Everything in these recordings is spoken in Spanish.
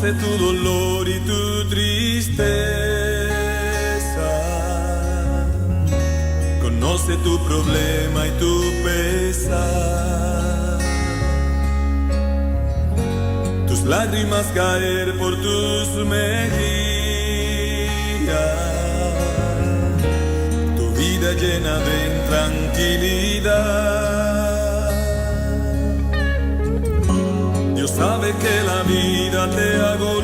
Conoce tu dolor y tu tristeza, conoce tu problema y tu pesar, tus lágrimas caer por tus mejillas, tu vida llena de intranquilidad. Dios sabe que la vida te ha golpeado,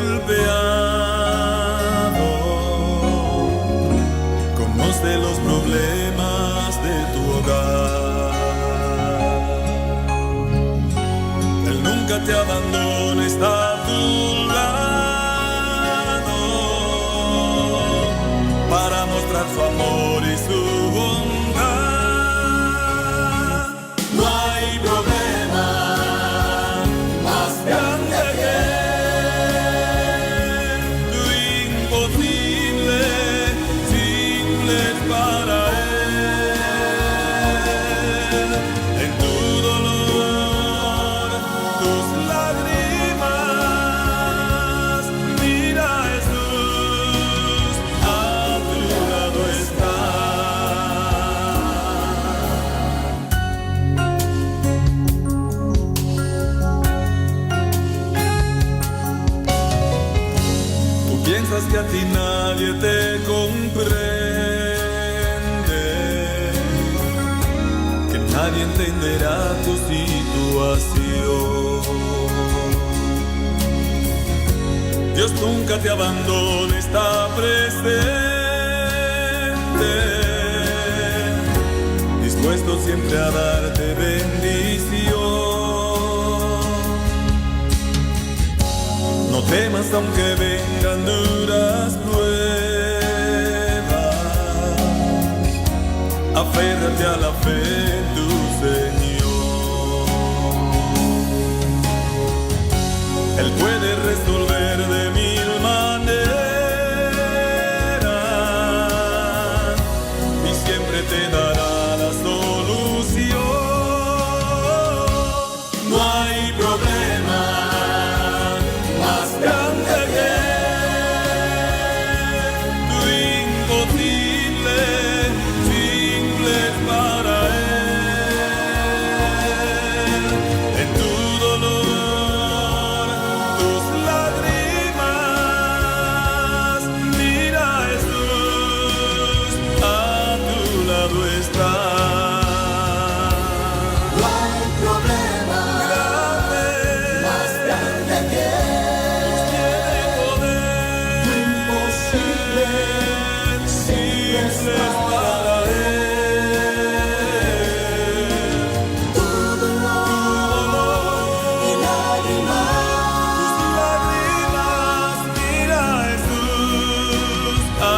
conoce los problemas de tu hogar. Él nunca te abandona, está a tu lado para mostrar su amor y su bondad. No hay problema más grande que tu imposible, simple para Él. En tu dolor, tus lágrimas, mira a Jesús, a tu lado está. Tú piensas que a ti nadie te comprende, que nadie entenderá tu situación. Dios nunca te abandona, está presente, dispuesto siempre a darte bendición. No temas aunque vengan duras pruebas, aférrate a la fe en tu Señor. Él puede resolver de mil maneras y siempre te dará la solución. No hay problema más grande que tu imposible, simple para Él. En tu dolor, tus lágrimas, mira a Jesús, a tu lado está. No hay problema Grande, más grande que tiene poder, imposible, simple para Él. tu dolor y lágrimas. Lágrimas, mira a Jesús, a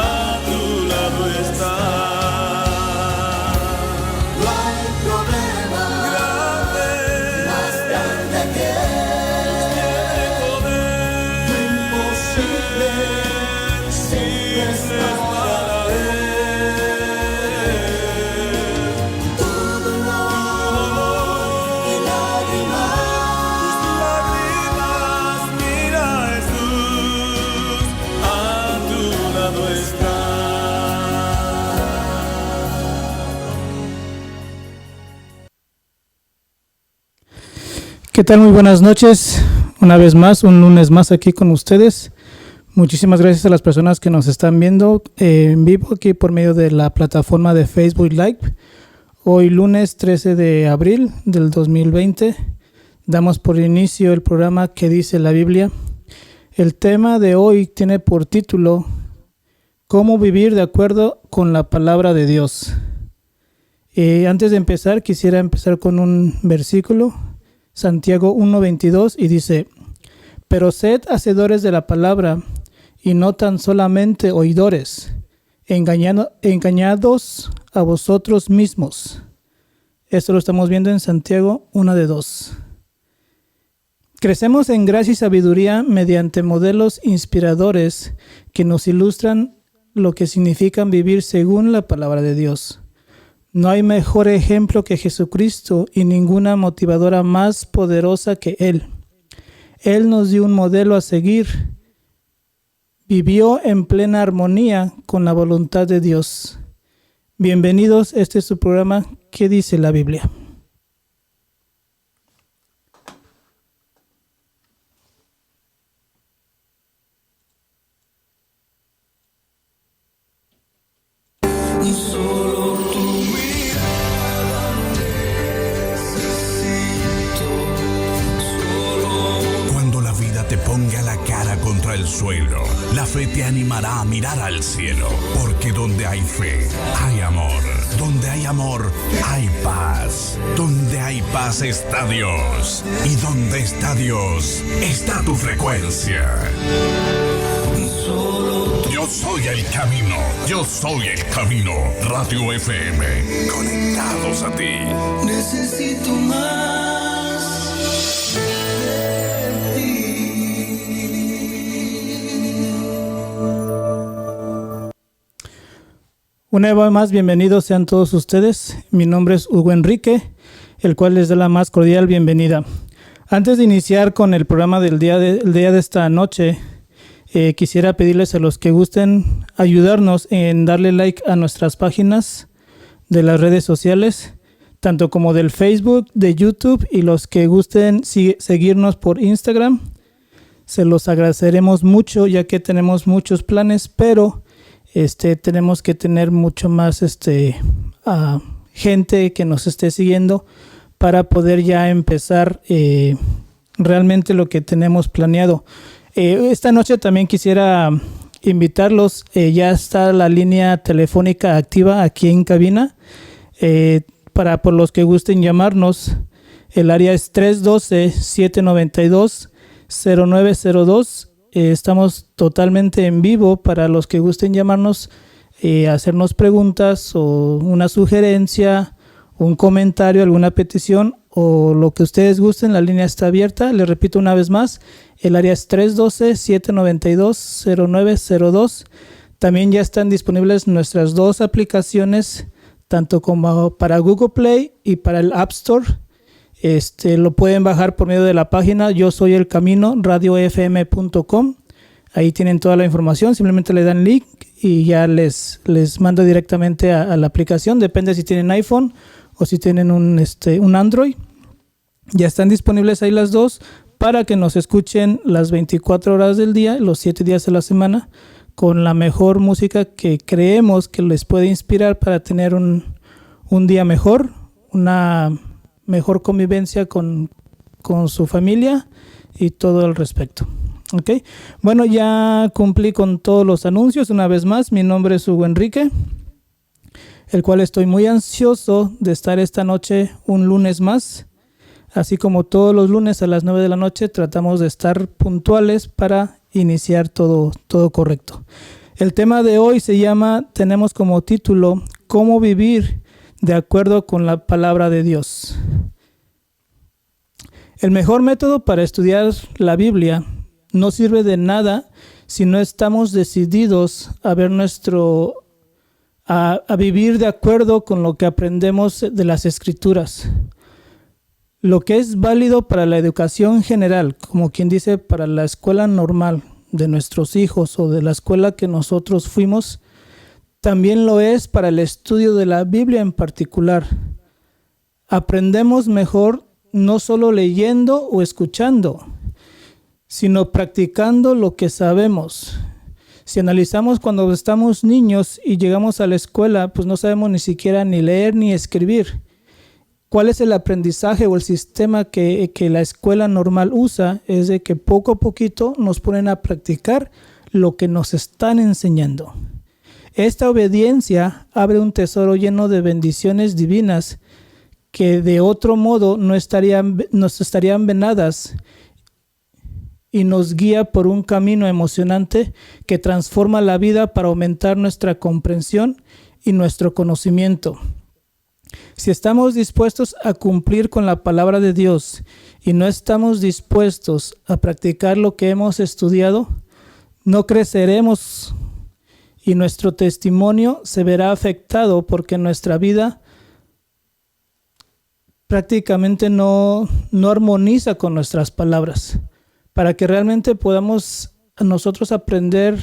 tu lado está. No hay problema Grande, más grande que tiene poder, imposible, simple para Él. tu dolor y lágrimas. Lágrimas, mira a Jesús, a tu lado está. ¿Qué tal? Muy buenas noches. Una vez más, un lunes más aquí con ustedes. Muchísimas gracias a las personas que nos están viendo en vivo aquí por medio de la plataforma de Facebook Live. Hoy lunes 13 de abril del 2020 damos por inicio el programa que dice la Biblia. El tema de hoy tiene por título ¿Cómo vivir de acuerdo con la palabra de Dios? Antes de empezar, quisiera empezar con un versículo, Santiago 1:22, y dice: Pero sed hacedores de la palabra, y no tan solamente oidores, engañados a vosotros mismos. Esto lo estamos viendo en Santiago 1:2. Crecemos en gracia y sabiduría mediante modelos inspiradores que nos ilustran lo que significan vivir según la palabra de Dios. No hay mejor ejemplo que Jesucristo y ninguna motivadora más poderosa que Él. Él nos dio un modelo a seguir vivió en plena armonía con la voluntad de Dios. Bienvenidos, este es su programa ¿Qué dice la Biblia? Solo tu mirada necesito. Cuando la vida te ponga la cara contra el suelo, la fe te animará a mirar al cielo, porque donde hay fe, hay amor. Donde hay amor, hay paz. Donde hay paz está Dios. Y donde está Dios, está tu frecuencia. Yo soy el camino. Yo soy el camino. Radio FM. Conectados a ti. Necesito más de ti. Una vez más, bienvenidos sean todos ustedes. Mi nombre es Hugo Enrique, el cual les da la más cordial bienvenida. Antes de iniciar con el programa del día de esta noche, quisiera pedirles a los que gusten ayudarnos en darle like a nuestras páginas de las redes sociales, tanto como del Facebook, de YouTube, y los que gusten seguirnos por Instagram. Se los agradeceremos mucho, ya que tenemos muchos planes, pero tenemos que tener mucho más gente que nos esté siguiendo para poder ya empezar realmente lo que tenemos planeado. Esta noche también quisiera invitarlos, ya está la línea telefónica activa aquí en cabina, por los que gusten llamarnos. El área es 312-792-0902. Estamos totalmente en vivo para los que gusten llamarnos, hacernos preguntas o una sugerencia, un comentario, alguna petición o lo que ustedes gusten. La línea está abierta. Les repito una vez más, el área es 312-792-0902. También ya están disponibles nuestras dos aplicaciones, tanto como para Google Play y para el App Store. Lo pueden bajar por medio de la página Yo Soy el Camino, radiofm.com. Ahí tienen toda la información. Simplemente le dan link y ya les manda directamente a la aplicación. Depende si tienen iPhone o si tienen un Android. Ya están disponibles ahí las dos para que nos escuchen las 24 horas del día, los 7 días de la semana, con la mejor música que creemos que les puede inspirar para tener un día mejor, una mejor convivencia con su familia y todo el respecto. Okay. Bueno, ya cumplí con todos los anuncios. Una vez más, mi nombre es Hugo Enrique, el cual estoy muy ansioso de estar esta noche un lunes más. Así como todos los lunes a las 9 de la noche tratamos de estar puntuales para iniciar todo correcto. El tema de hoy tenemos como título ¿Cómo vivir de acuerdo con la palabra de Dios? El mejor método para estudiar la Biblia no sirve de nada si no estamos decididos a vivir de acuerdo con lo que aprendemos de las Escrituras. Lo que es válido para la educación general, como quien dice, para la escuela normal de nuestros hijos o de la escuela que nosotros fuimos, también lo es para el estudio de la Biblia en particular. Aprendemos mejor no solo leyendo o escuchando, sino practicando lo que sabemos. Si analizamos cuando estamos niños y llegamos a la escuela, pues no sabemos ni siquiera ni leer ni escribir. ¿Cuál es el aprendizaje o el sistema que la escuela normal usa? Es de que poco a poquito nos ponen a practicar lo que nos están enseñando. Esta obediencia abre un tesoro lleno de bendiciones divinas que de otro modo nos estarían venadas, y nos guía por un camino emocionante que transforma la vida para aumentar nuestra comprensión y nuestro conocimiento. Si estamos dispuestos a cumplir con la palabra de Dios y no estamos dispuestos a practicar lo que hemos estudiado, no creceremos y nuestro testimonio se verá afectado porque nuestra vida prácticamente no armoniza con nuestras palabras. Para que realmente podamos nosotros aprender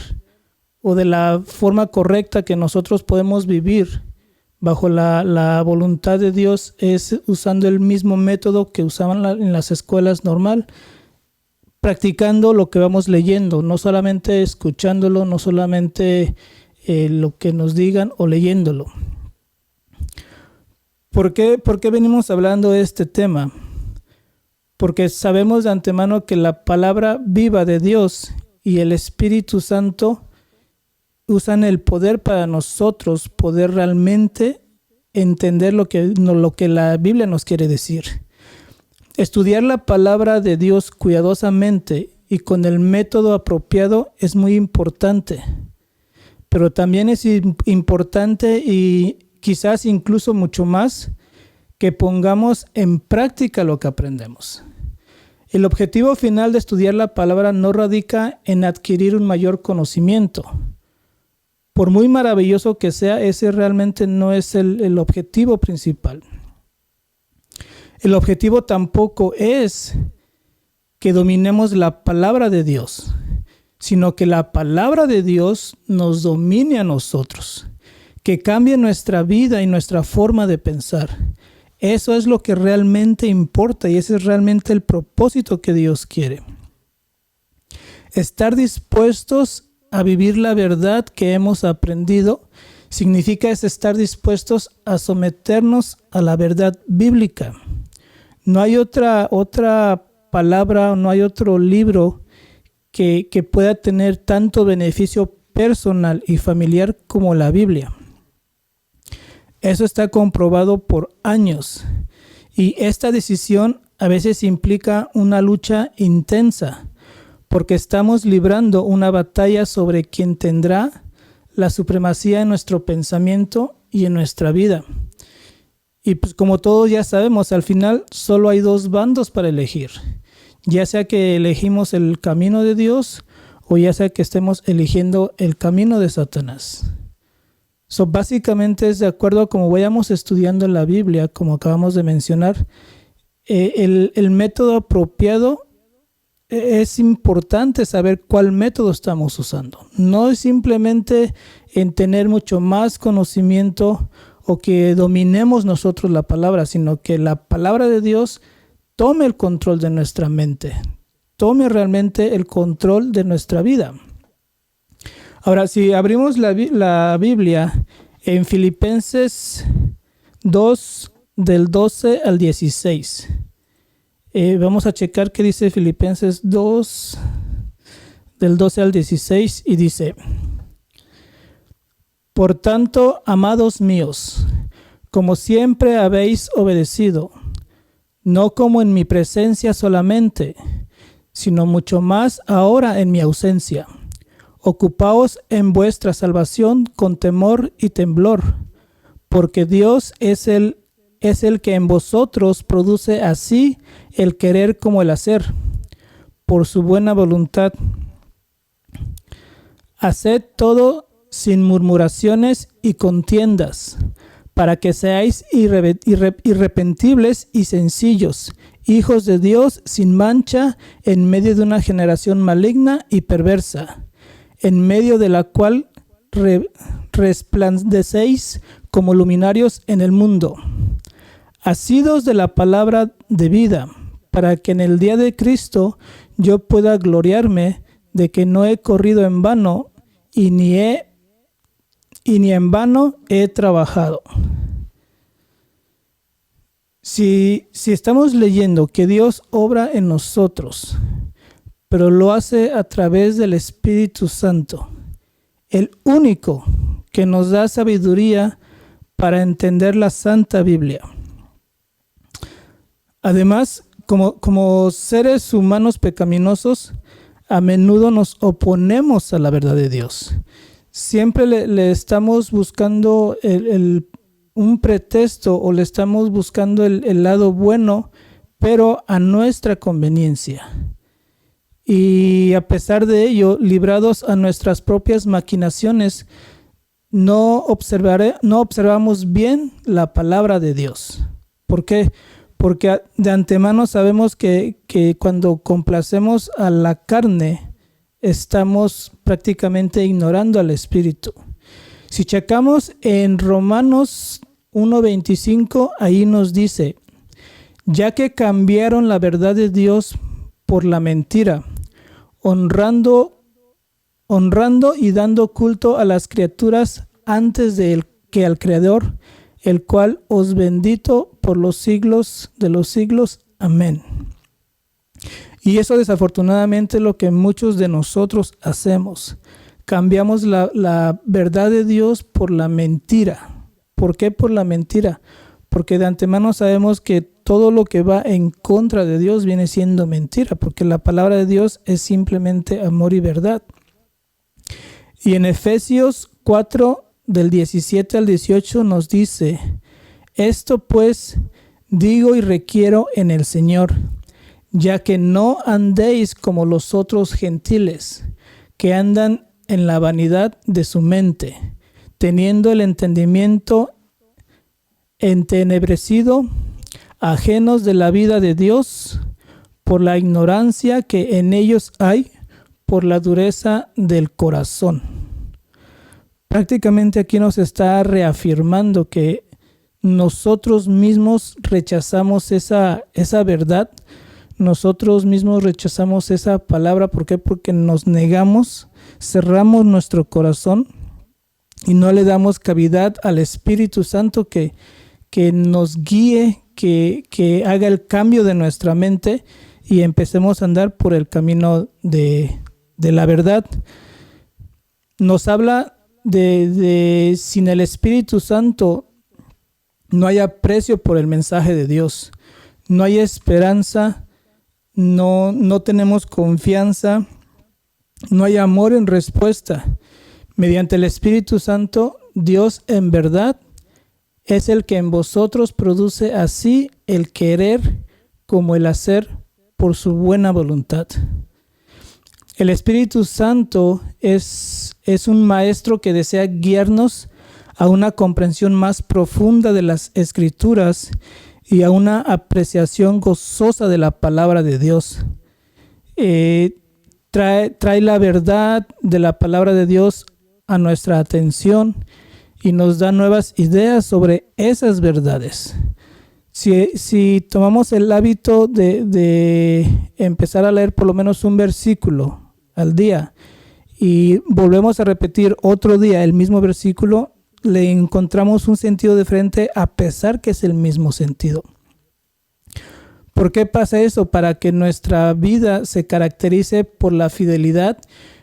o de la forma correcta que nosotros podemos vivir bajo la voluntad de Dios es usando el mismo método que usaban en las escuelas normal, practicando lo que vamos leyendo, no solamente escuchándolo, no solamente lo que nos digan o leyéndolo. ¿Por qué venimos hablando de este tema? Porque sabemos de antemano que la palabra viva de Dios y el Espíritu Santo usan el poder para nosotros poder realmente entender lo que la Biblia nos quiere decir. Estudiar la palabra de Dios cuidadosamente y con el método apropiado es muy importante, pero también es importante y quizás incluso mucho más que pongamos en práctica lo que aprendemos. El objetivo final de estudiar la palabra no radica en adquirir un mayor conocimiento. Por muy maravilloso que sea, ese realmente no es el objetivo principal. El objetivo tampoco es que dominemos la palabra de Dios, sino que la palabra de Dios nos domine a nosotros, que cambie nuestra vida y nuestra forma de pensar. Eso es lo que realmente importa y ese es realmente el propósito que Dios quiere. Estar dispuestos a vivir la verdad que hemos aprendido significa estar dispuestos a someternos a la verdad bíblica. No hay otra palabra, no hay otro libro que pueda tener tanto beneficio personal y familiar como la Biblia. Eso está comprobado por años y esta decisión a veces implica una lucha intensa porque estamos librando una batalla sobre quien tendrá la supremacía en nuestro pensamiento y en nuestra vida. Y pues como todos ya sabemos, al final solo hay dos bandos para elegir, ya sea que elegimos el camino de Dios o ya sea que estemos eligiendo el camino de Satanás. Básicamente es de acuerdo a cómo vayamos estudiando la Biblia, como acabamos de mencionar, el método apropiado. Es importante saber cuál método estamos usando. No es simplemente en tener mucho más conocimiento o que dominemos nosotros la palabra, sino que la palabra de Dios tome el control de nuestra mente, tome realmente el control de nuestra vida. Ahora, si abrimos la Biblia en Filipenses 2, del 12 al 16, vamos a checar qué dice Filipenses 2, del 12 al 16, y dice: Por tanto, amados míos, como siempre habéis obedecido, no como en mi presencia solamente, sino mucho más ahora en mi ausencia, ocupaos en vuestra salvación con temor y temblor, porque Dios es el que en vosotros produce así el querer como el hacer, por su buena voluntad. Haced todo sin murmuraciones y contiendas, para que seáis irrepentibles y sencillos, hijos de Dios sin mancha, en medio de una generación maligna y perversa, en medio de la cual resplandecéis como luminarios en el mundo, asidos de la palabra de vida, para que en el día de Cristo yo pueda gloriarme de que no he corrido en vano y ni en vano he trabajado. Si estamos leyendo que Dios obra en nosotros, pero lo hace a través del Espíritu Santo, el único que nos da sabiduría para entender la Santa Biblia. Además, como seres humanos pecaminosos, a menudo nos oponemos a la verdad de Dios. Siempre le estamos buscando un pretexto o le estamos buscando el lado bueno, pero a nuestra conveniencia. Y a pesar de ello, librados a nuestras propias maquinaciones, no observamos bien la palabra de Dios. ¿Por qué? Porque de antemano sabemos que cuando complacemos a la carne, estamos prácticamente ignorando al Espíritu. Si checamos en Romanos 1:25, ahí nos dice: ya que cambiaron la verdad de Dios por la mentira, honrando y dando culto a las criaturas antes que al Creador, el cual os bendito por los siglos de los siglos. Amén. Y eso desafortunadamente es lo que muchos de nosotros hacemos. Cambiamos la verdad de Dios por la mentira. ¿Por qué por la mentira? Porque de antemano sabemos que todo lo que va en contra de Dios viene siendo mentira, porque la palabra de Dios es simplemente amor y verdad. Y en Efesios 4, del 17 al 18 nos dice: esto pues digo y requiero en el Señor, ya que no andéis como los otros gentiles, que andan en la vanidad de su mente, teniendo el entendimiento entenebrecido, ajenos de la vida de Dios, por la ignorancia que en ellos hay, por la dureza del corazón. Prácticamente aquí nos está reafirmando que nosotros mismos rechazamos esa verdad, nosotros mismos rechazamos esa palabra. ¿Por qué? Porque nos negamos, cerramos nuestro corazón y no le damos cavidad al Espíritu Santo que nos guíe, que haga el cambio de nuestra mente y empecemos a andar por el camino de la verdad. Nos habla de sin el Espíritu Santo no hay aprecio por el mensaje de Dios, no hay esperanza, no tenemos confianza, no hay amor en respuesta. Mediante el Espíritu Santo, Dios en verdad es el que en vosotros produce así el querer como el hacer por su buena voluntad. El Espíritu Santo es un maestro que desea guiarnos a una comprensión más profunda de las Escrituras y a una apreciación gozosa de la palabra de Dios. Trae la verdad de la palabra de Dios a nuestra atención y nos da nuevas ideas sobre esas verdades. Si tomamos el hábito de empezar a leer por lo menos un versículo al día y volvemos a repetir otro día el mismo versículo, le encontramos un sentido diferente a pesar que es el mismo sentido. ¿Por qué pasa eso? Para que nuestra vida se caracterice por la fidelidad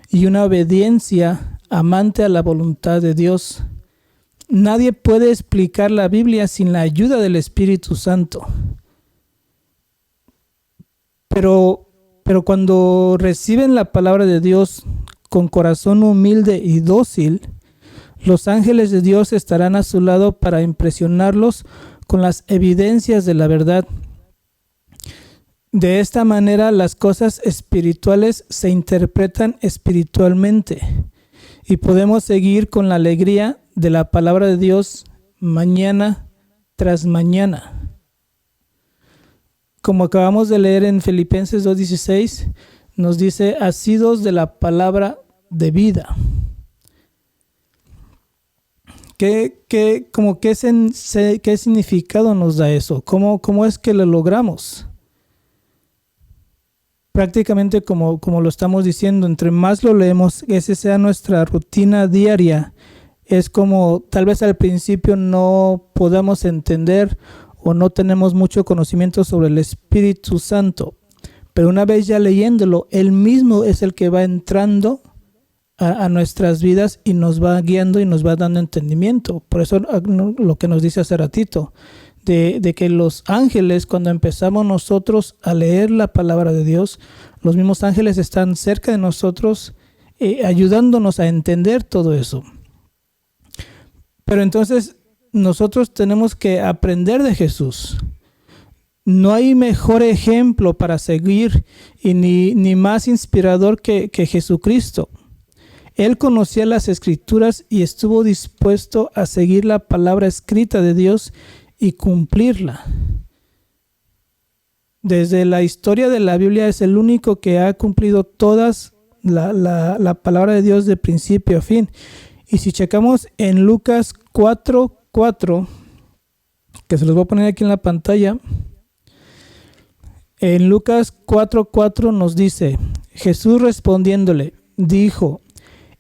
y una obediencia amante a la voluntad de Dios. Nadie puede explicar la Biblia sin la ayuda del Espíritu Santo. Pero cuando reciben la palabra de Dios con corazón humilde y dócil, los ángeles de Dios estarán a su lado para impresionarlos con las evidencias de la verdad. De esta manera, las cosas espirituales se interpretan espiritualmente y podemos seguir con la alegría de la palabra de Dios mañana tras mañana. Como acabamos de leer en Filipenses 2:16, nos dice: asidos de la palabra de vida. ¿Qué significado nos da eso? ¿Cómo es que lo logramos? Prácticamente como lo estamos diciendo, entre más lo leemos, que esa sea nuestra rutina diaria. Es como tal vez al principio no podamos entender o no tenemos mucho conocimiento sobre el Espíritu Santo, pero una vez ya leyéndolo, Él mismo es el que va entrando a nuestras vidas y nos va guiando y nos va dando entendimiento. Por eso lo que nos dice hace ratito, de que los ángeles, cuando empezamos nosotros a leer la palabra de Dios, los mismos ángeles están cerca de nosotros, ayudándonos a entender todo eso. Pero entonces nosotros tenemos que aprender de Jesús. No hay mejor ejemplo para seguir y ni más inspirador que Jesucristo. Él conocía las Escrituras y estuvo dispuesto a seguir la palabra escrita de Dios y cumplirla. Desde la historia de la Biblia es el único que ha cumplido todas la palabra de Dios de principio a fin. Y si checamos en Lucas 4:4, que se los voy a poner aquí en la pantalla, en Lucas 4:4 nos dice: Jesús respondiéndole, dijo: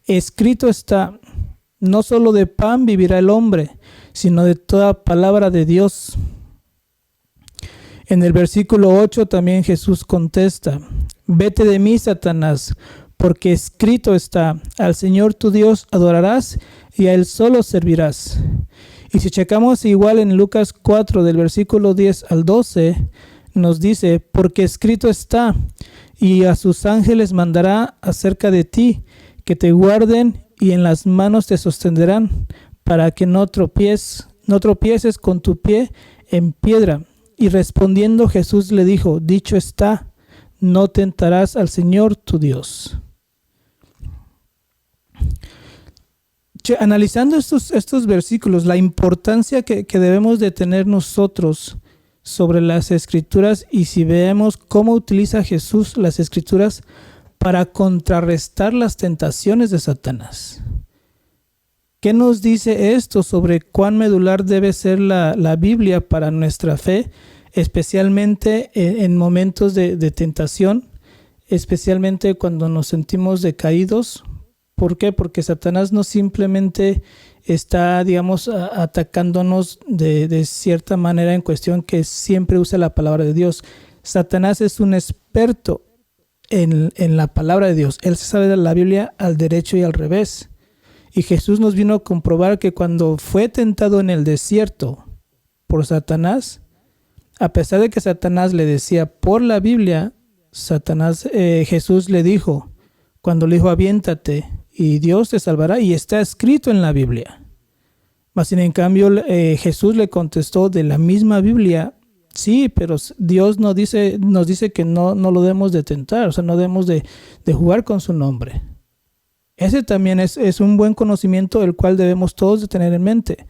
escrito está, no solo de pan vivirá el hombre, sino de toda palabra de Dios. En el versículo 8 también Jesús contesta: vete de mí, Satanás, porque escrito está, al Señor tu Dios adorarás y a Él solo servirás. Y si checamos igual en Lucas 4 del versículo 10 al 12, nos dice: porque escrito está, y a sus ángeles mandará acerca de ti, que te guarden y en las manos te sostendrán, para que no tropieces con tu pie en piedra. Y respondiendo Jesús le dijo: dicho está, no tentarás al Señor tu Dios. Analizando estos versículos, la importancia que debemos de tener nosotros sobre las Escrituras, y si vemos cómo utiliza Jesús las Escrituras para contrarrestar las tentaciones de Satanás. ¿Qué nos dice esto sobre cuán medular debe ser la Biblia para nuestra fe, especialmente en momentos de tentación, especialmente cuando nos sentimos decaídos? ¿Por qué? Porque Satanás no simplemente está, atacándonos de cierta manera en cuestión que siempre usa la palabra de Dios. Satanás es un experto en la palabra de Dios. Él se sabe de la Biblia al derecho y al revés. Y Jesús nos vino a comprobar que cuando fue tentado en el desierto por Satanás, a pesar de que Satanás le decía por la Biblia, Jesús le dijo, cuando le dijo: aviéntate y Dios te salvará, y está escrito en la Biblia. Mas en cambio Jesús le contestó de la misma Biblia: sí, pero Dios nos dice que no lo debemos de tentar, o sea, no debemos de jugar con su nombre. Ese también es un buen conocimiento, el cual debemos todos de tener en mente,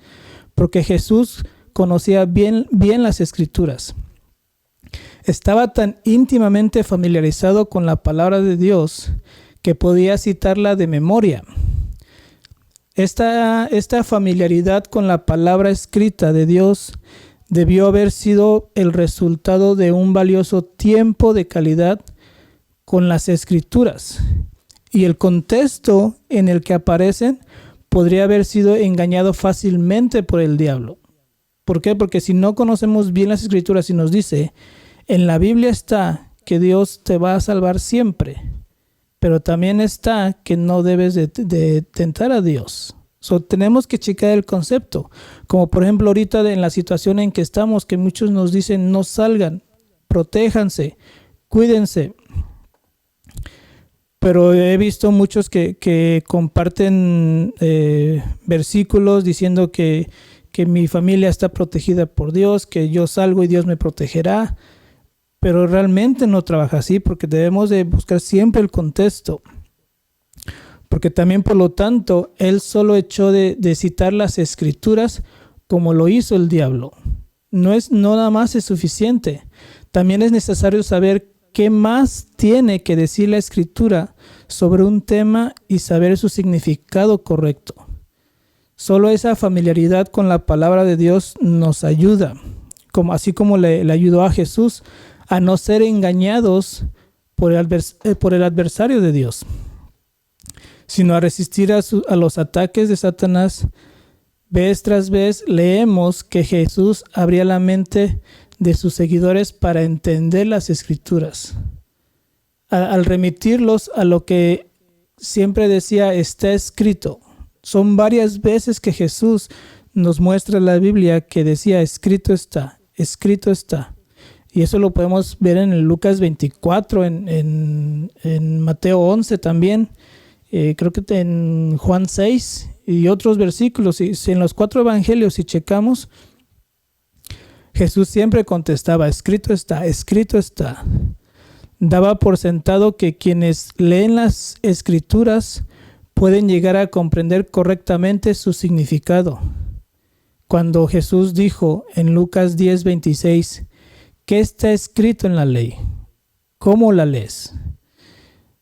porque Jesús conocía bien las Escrituras. Estaba tan íntimamente familiarizado con la palabra de Dios que podía citarla de memoria. Esta familiaridad con la palabra escrita de Dios debió haber sido el resultado de un valioso tiempo de calidad con las Escrituras, y el contexto en el que aparecen podría haber sido engañado fácilmente por el diablo. ¿Por qué? Porque si no conocemos bien las Escrituras y nos dice: en la Biblia está que Dios te va a salvar siempre, pero también está que no debes de tentar a Dios. Tenemos que checar el concepto. Como por ejemplo ahorita en la situación en que estamos, que muchos nos dicen: no salgan, protéjanse, cuídense. Pero he visto muchos que comparten versículos diciendo que mi familia está protegida por Dios, que yo salgo y Dios me protegerá. Pero realmente no trabaja así, porque debemos de buscar siempre el contexto. Porque también, por lo tanto, él solo echó de citar las Escrituras como lo hizo el diablo. No nada más es suficiente. También es necesario saber qué más tiene que decir la Escritura sobre un tema y saber su significado correcto. Solo esa familiaridad con la palabra de Dios nos ayuda, así como le ayudó a Jesús a no ser engañados por el adversario de Dios, sino a resistir a los ataques de Satanás. Vez tras vez leemos que Jesús abría la mente de sus seguidores para entender las Escrituras, al remitirlos a lo que siempre decía: está escrito. Son varias veces que Jesús nos muestra en la Biblia que decía: escrito está, escrito está. Y eso lo podemos ver en el Lucas 24, en Mateo 11 también, creo que en Juan 6 y otros versículos. Y en los 4 evangelios, si checamos, Jesús siempre contestaba: escrito está, escrito está. Daba por sentado que quienes leen las Escrituras pueden llegar a comprender correctamente su significado. Cuando Jesús dijo en Lucas 10:26, ¿qué está escrito en la ley? ¿Cómo la lees?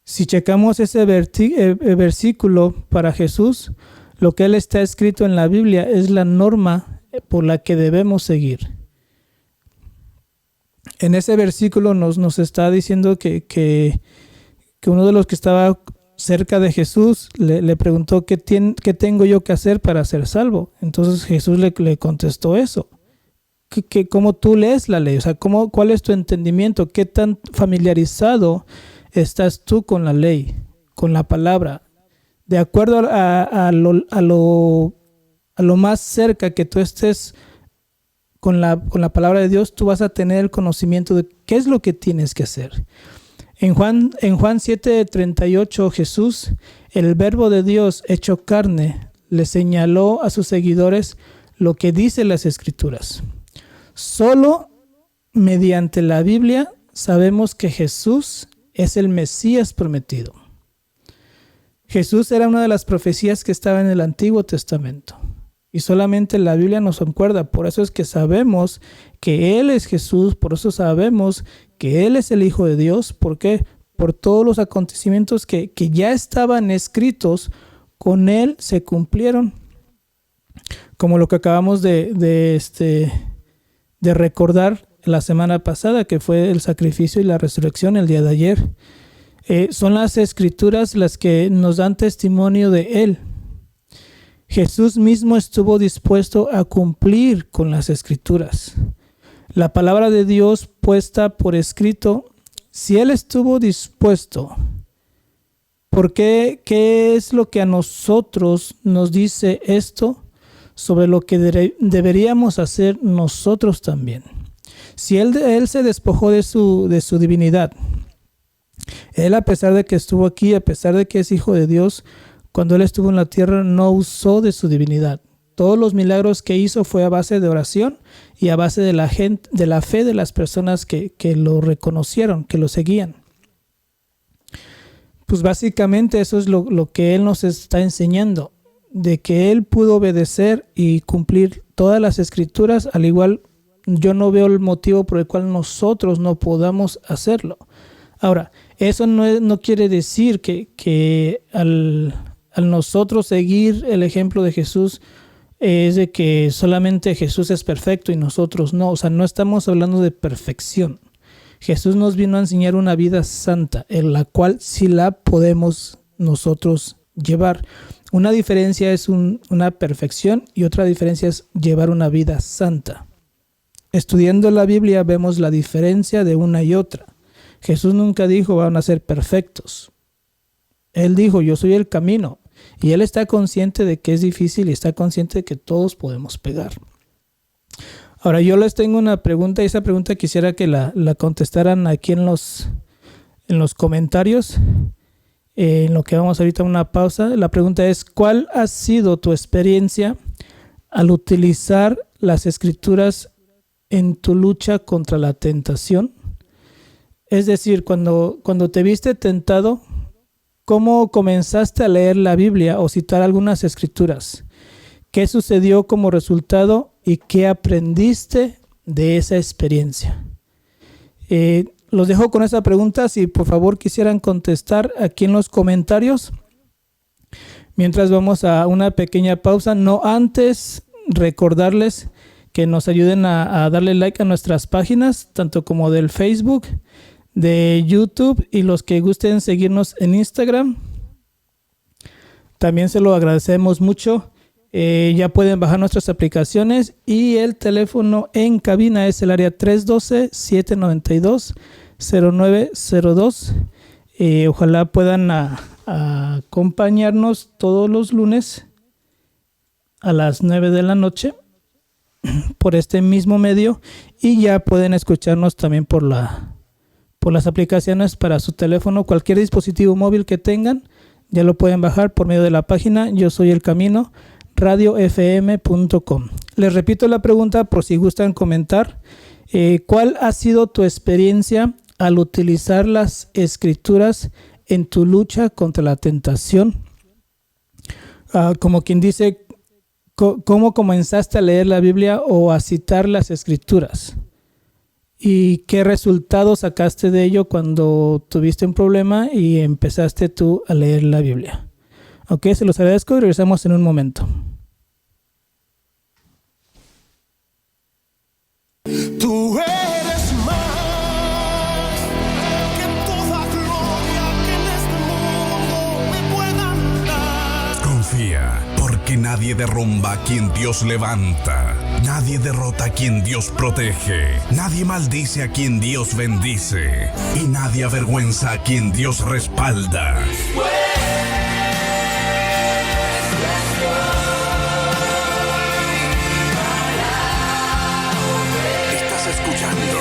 Si checamos ese versículo para Jesús, lo que él está escrito en la Biblia es la norma por la que debemos seguir. En ese versículo nos está diciendo que uno de los que estaba cerca de Jesús le preguntó ¿qué tengo yo que hacer para ser salvo? Entonces Jesús le contestó eso. ¿Cómo tú lees la ley? O sea, ¿cuál es tu entendimiento? ¿Qué tan familiarizado estás tú con la ley, con la palabra? De acuerdo a lo más cerca que tú estés con la palabra de Dios, tú vas a tener el conocimiento de qué es lo que tienes que hacer. En Juan 7:38, Jesús, el Verbo de Dios hecho carne, le señaló a sus seguidores lo que dicen las Escrituras. Solo mediante la Biblia sabemos que Jesús es el Mesías prometido. Jesús era una de las profecías que estaba en el Antiguo Testamento. Y solamente la Biblia nos concuerda. Por eso es que sabemos que Él es Jesús. Por eso sabemos que Él es el Hijo de Dios. ¿Por qué? Por todos los acontecimientos que ya estaban escritos, con Él se cumplieron. Como lo que acabamos de recordar la semana pasada, que fue el sacrificio y la resurrección el día de ayer. Son las Escrituras las que nos dan testimonio de Él. Jesús mismo estuvo dispuesto a cumplir con las Escrituras. La palabra de Dios puesta por escrito, si Él estuvo dispuesto, ¿por qué? ¿Qué es lo que a nosotros nos dice esto sobre lo que deberíamos hacer nosotros también? Si Él se despojó de su divinidad, Él, a pesar de que estuvo aquí, a pesar de que es Hijo de Dios, cuando Él estuvo en la tierra no usó de su divinidad. Todos los milagros que hizo fue a base de oración y a base de la fe de las personas que lo reconocieron, que lo seguían. Pues básicamente eso es lo que Él nos está enseñando, de que Él pudo obedecer y cumplir todas las Escrituras. Al igual, yo no veo el motivo por el cual nosotros no podamos hacerlo. Ahora, eso no quiere decir que al nosotros seguir el ejemplo de Jesús es de que solamente Jesús es perfecto y nosotros no. O sea, no estamos hablando de perfección. Jesús nos vino a enseñar una vida santa, en la cual sí la podemos nosotros llevar. Una diferencia es una perfección y otra diferencia es llevar una vida santa. Estudiando la Biblia vemos la diferencia de una y otra. Jesús nunca dijo van a ser perfectos. Él dijo yo soy el camino. Y Él está consciente de que es difícil y está consciente de que todos podemos pegar. Ahora yo les tengo una pregunta y esa pregunta quisiera que la contestaran aquí en los comentarios. En lo que vamos ahorita a una pausa. La pregunta es, ¿cuál ha sido tu experiencia al utilizar las Escrituras en tu lucha contra la tentación? Es decir, cuando te viste tentado, ¿cómo comenzaste a leer la Biblia o citar algunas Escrituras? ¿Qué sucedió como resultado y qué aprendiste de esa experiencia? Los dejo con esa pregunta. Si por favor quisieran contestar aquí en los comentarios. Mientras vamos a una pequeña pausa, no antes recordarles que nos ayuden a darle like a nuestras páginas, tanto como del Facebook, de YouTube y los que gusten seguirnos en Instagram. También se lo agradecemos mucho. Ya pueden bajar nuestras aplicaciones y el teléfono en cabina es el área 312-792-0902. Ojalá puedan acompañarnos todos los lunes a las 9 de la noche por este mismo medio y ya pueden escucharnos también por las aplicaciones para su teléfono. Cualquier dispositivo móvil que tengan ya lo pueden bajar por medio de la página Yo Soy El Camino radiofm.com. Les repito la pregunta por si gustan comentar. ¿Cuál ha sido tu experiencia al utilizar las Escrituras en tu lucha contra la tentación? Como quien dice, ¿cómo comenzaste a leer la Biblia o a citar las Escrituras? ¿Y qué resultado sacaste de ello cuando tuviste un problema y empezaste tú a leer la Biblia? Ok, se los agradezco y regresamos en un momento. Tú eres más que toda gloria que en este mundo me puedan dar. Confía, porque nadie derrumba a quien Dios levanta. Nadie derrota a quien Dios protege. Nadie maldice a quien Dios bendice. Y nadie avergüenza a quien Dios respalda. Estás escuchando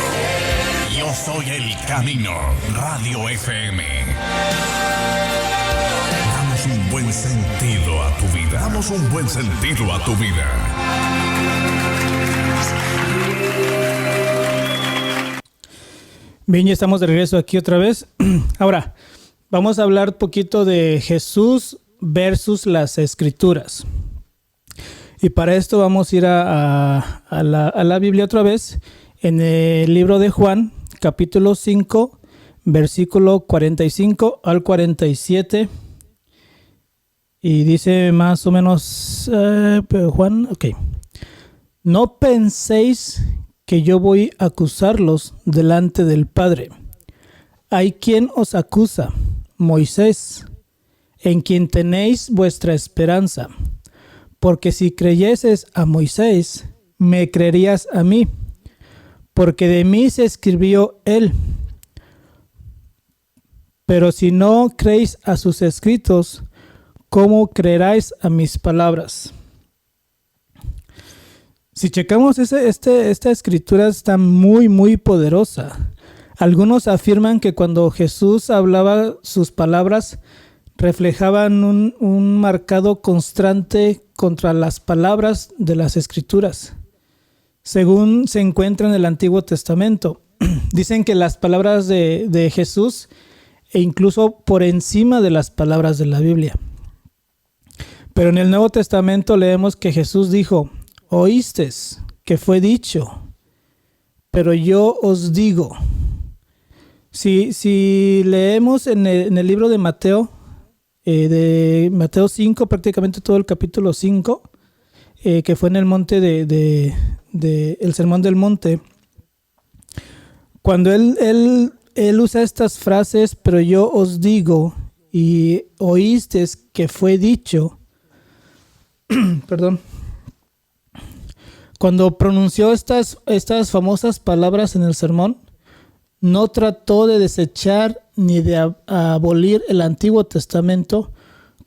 Yo Soy el Camino, Radio FM. Damos un buen sentido a tu vida. Damos un buen sentido a tu vida. Bien, ya estamos de regreso aquí otra vez. Ahora, vamos a hablar un poquito de Jesús versus las Escrituras. Y para esto vamos a ir a la Biblia otra vez, en el libro de Juan, capítulo 5, versículo 45 al 47. Y dice más o menos, Juan, ok. No penséis que yo voy a acusarlos delante del Padre. Hay quien os acusa, Moisés, en quien tenéis vuestra esperanza. Porque si creyeses a Moisés, me creerías a mí, porque de mí se escribió él. Pero si no creéis a sus escritos, ¿cómo creeráis a mis palabras? Si checamos esta escritura está muy, muy poderosa. Algunos afirman que cuando Jesús hablaba, sus palabras reflejaban un marcado constante contra las palabras de las Escrituras, según se encuentra en el Antiguo Testamento. Dicen que las palabras de Jesús e incluso por encima de las palabras de la Biblia. Pero en el Nuevo Testamento leemos que Jesús dijo: oísteis que fue dicho, pero yo os digo. Si leemos en el libro de Mateo 5, prácticamente todo el capítulo 5, que fue en el monte el Sermón del Monte, cuando él usa estas frases, pero yo os digo, y oísteis que fue dicho, perdón, cuando pronunció estas famosas palabras en el sermón, no trató de desechar ni de abolir el Antiguo Testamento,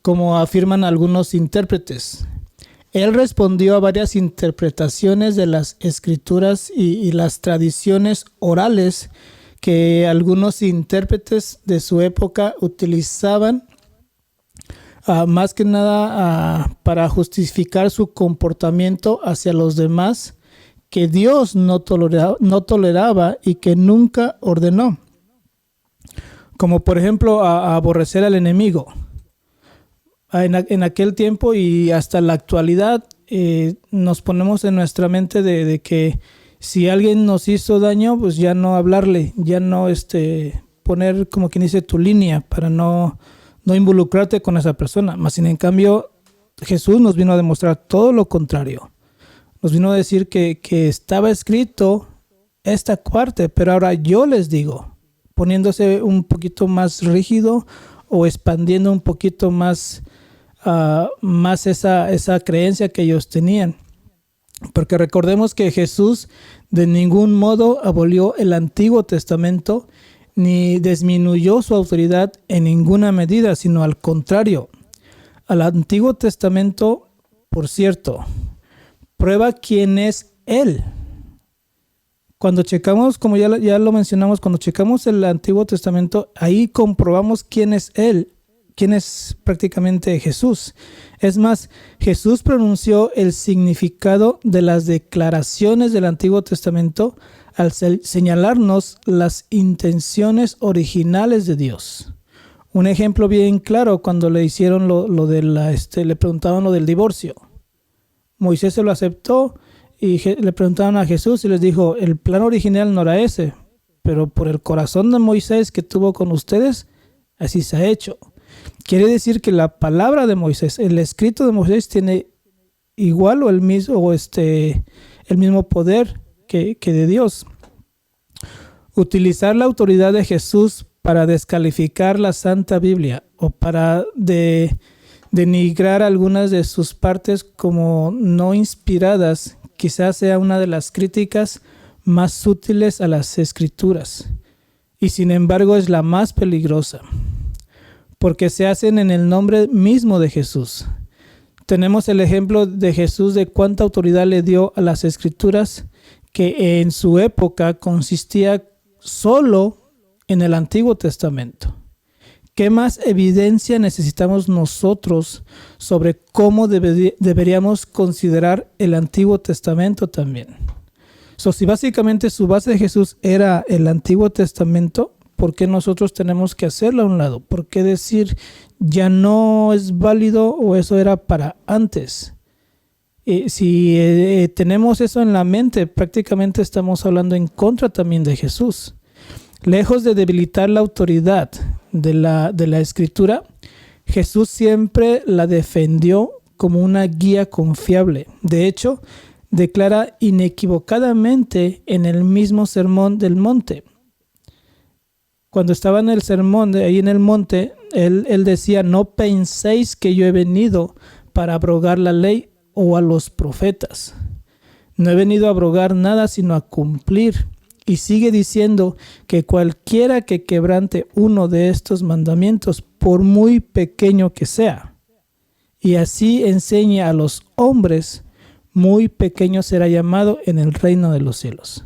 como afirman algunos intérpretes. Él respondió a varias interpretaciones de las Escrituras y las tradiciones orales que algunos intérpretes de su época utilizaban, más que nada para justificar su comportamiento hacia los demás, que Dios no toleraba y que nunca ordenó. Como por ejemplo a aborrecer al enemigo. En aquel tiempo y hasta la actualidad nos ponemos en nuestra mente de que si alguien nos hizo daño, pues ya no hablarle, ya no poner, como quien dice, tu línea para no involucrarte con esa persona. Más sin en cambio, Jesús nos vino a demostrar todo lo contrario. Nos vino a decir que estaba escrito esta parte, pero ahora yo les digo, poniéndose un poquito más rígido o expandiendo un poquito más esa creencia que ellos tenían. Porque recordemos que Jesús de ningún modo abolió el Antiguo Testamento ni disminuyó su autoridad en ninguna medida, sino al contrario. Al Antiguo Testamento, por cierto, prueba quién es Él. Cuando checamos, como ya lo mencionamos, cuando checamos el Antiguo Testamento, ahí comprobamos quién es Él, quién es prácticamente Jesús. Es más, Jesús pronunció el significado de las declaraciones del Antiguo Testamento al señalarnos las intenciones originales de Dios. Un ejemplo bien claro cuando le hicieron le preguntaban lo del divorcio. Moisés se lo aceptó y le preguntaron a Jesús y les dijo, el plan original no era ese, pero por el corazón de Moisés que tuvo con ustedes, así se ha hecho. Quiere decir que la palabra de Moisés, el escrito de Moisés tiene igual o el mismo poder que de Dios. Utilizar la autoridad de Jesús para descalificar la Santa Biblia o para denigrar algunas de sus partes como no inspiradas, quizás sea una de las críticas más útiles a las Escrituras, y sin embargo es la más peligrosa, porque se hacen en el nombre mismo de Jesús. Tenemos el ejemplo de Jesús de cuánta autoridad le dio a las Escrituras, que en su época consistía solo en el Antiguo Testamento. ¿Qué más evidencia necesitamos nosotros sobre cómo deberíamos considerar el Antiguo Testamento también? Si básicamente su base de Jesús era el Antiguo Testamento, ¿por qué nosotros tenemos que hacerlo a un lado? ¿Por qué decir ya no es válido o eso era para antes? Si tenemos eso en la mente, prácticamente estamos hablando en contra también de Jesús. Lejos de debilitar la autoridad de la Escritura, Jesús siempre la defendió como una guía confiable. De hecho, declara inequivocadamente en el mismo Sermón del Monte. Cuando estaba en el sermón ahí en el monte, él decía, no penséis que yo he venido para abrogar la ley o a los profetas. No he venido a abrogar nada, sino a cumplir. Y sigue diciendo que cualquiera que quebrante uno de estos mandamientos, por muy pequeño que sea, y así enseñe a los hombres, muy pequeño será llamado en el reino de los cielos.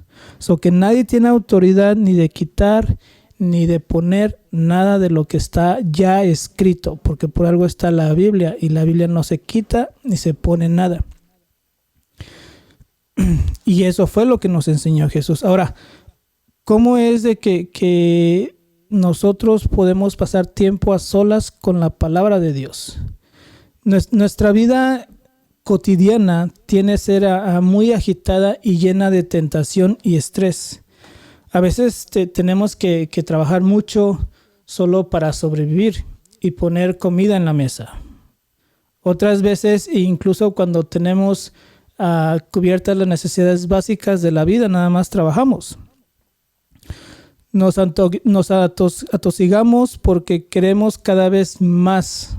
Que nadie tiene autoridad ni de quitar ni de poner nada de lo que está ya escrito, porque por algo está la Biblia, y la Biblia no se quita ni se pone nada. Y eso fue lo que nos enseñó Jesús. Ahora, ¿cómo es de que nosotros podemos pasar tiempo a solas con la palabra de Dios? Nuestra vida cotidiana tiene que ser muy agitada y llena de tentación y estrés. A veces tenemos que trabajar mucho solo para sobrevivir y poner comida en la mesa. Otras veces, incluso cuando tenemos cubiertas las necesidades básicas de la vida, nada más trabajamos. Nos atosigamos porque queremos cada vez más.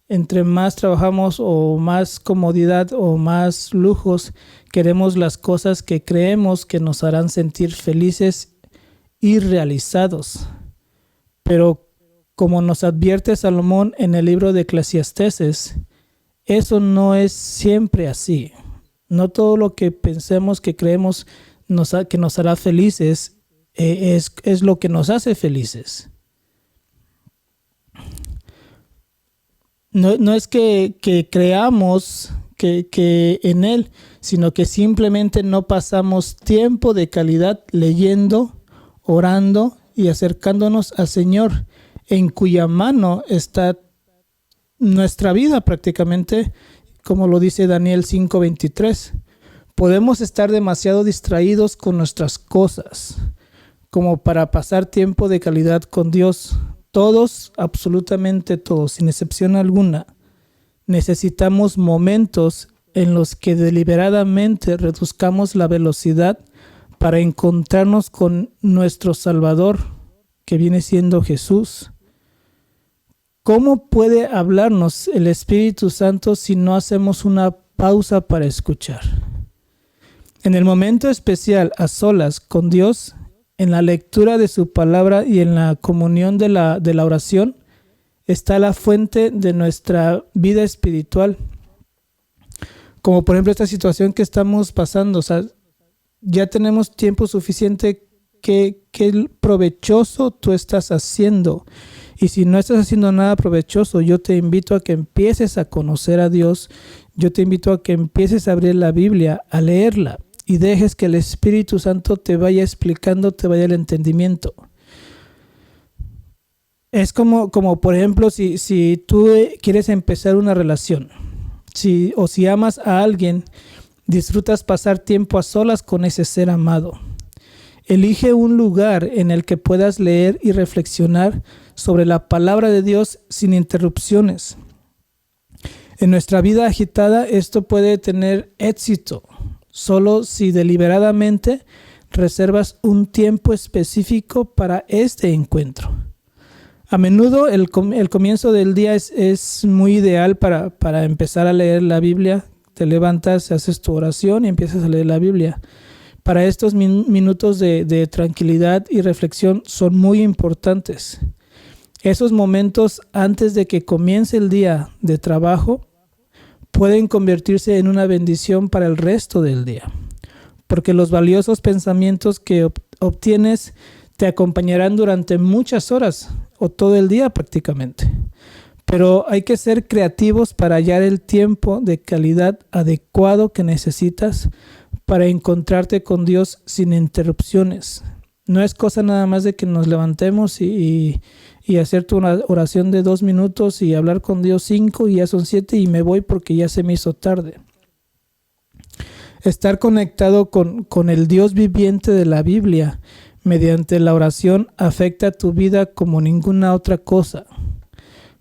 Entre más trabajamos o más comodidad o más lujos, queremos las cosas que creemos que nos harán sentir felices y realizados. Pero como nos advierte Salomón en el libro de Eclesiastés, eso no es siempre así. No todo lo que pensemos que creemos que nos hará felices es lo que nos hace felices. No es que creamos que en Él, sino que simplemente no pasamos tiempo de calidad leyendo, orando y acercándonos al Señor, en cuya mano está nuestra vida prácticamente, como lo dice Daniel 5:23. Podemos estar demasiado distraídos con nuestras cosas como para pasar tiempo de calidad con Dios. Todos, absolutamente todos, sin excepción alguna, necesitamos momentos en los que deliberadamente reduzcamos la velocidad para encontrarnos con nuestro Salvador, que viene siendo Jesús. ¿Cómo puede hablarnos el Espíritu Santo si no hacemos una pausa para escuchar? En el momento especial a solas con Dios, en la lectura de su palabra y en la comunión de la oración, está la fuente de nuestra vida espiritual. Como por ejemplo esta situación que estamos pasando, ya tenemos tiempo suficiente. ¿Qué provechoso tú estás haciendo? Y si no estás haciendo nada provechoso, yo te invito a que empieces a conocer a Dios. Yo te invito a que empieces a abrir la Biblia, a leerla, y dejes que el Espíritu Santo te vaya explicando, te vaya el entendimiento. Es como por ejemplo, si tú quieres empezar una relación, si amas a alguien, Disfrutas pasar tiempo a solas con ese ser amado. Elige un lugar en el que puedas leer y reflexionar sobre la palabra de Dios sin interrupciones. En nuestra vida agitada, esto puede tener éxito solo si deliberadamente reservas un tiempo específico para este encuentro. A menudo el comienzo del día es muy ideal para empezar a leer la Biblia. Te levantas, haces tu oración y empiezas a leer la Biblia. Para estos minutos de tranquilidad y reflexión son muy importantes. Esos momentos antes de que comience el día de trabajo pueden convertirse en una bendición para el resto del día, porque los valiosos pensamientos que obtienes te acompañarán durante muchas horas o todo el día prácticamente. Pero hay que ser creativos para hallar el tiempo de calidad adecuado que necesitas para encontrarte con Dios sin interrupciones. No es cosa nada más de que nos levantemos y hacer una oración de 2 minutos y hablar con Dios 5 y ya son 7 y me voy porque ya se me hizo tarde. Estar conectado con el Dios viviente de la Biblia mediante la oración afecta tu vida como ninguna otra cosa.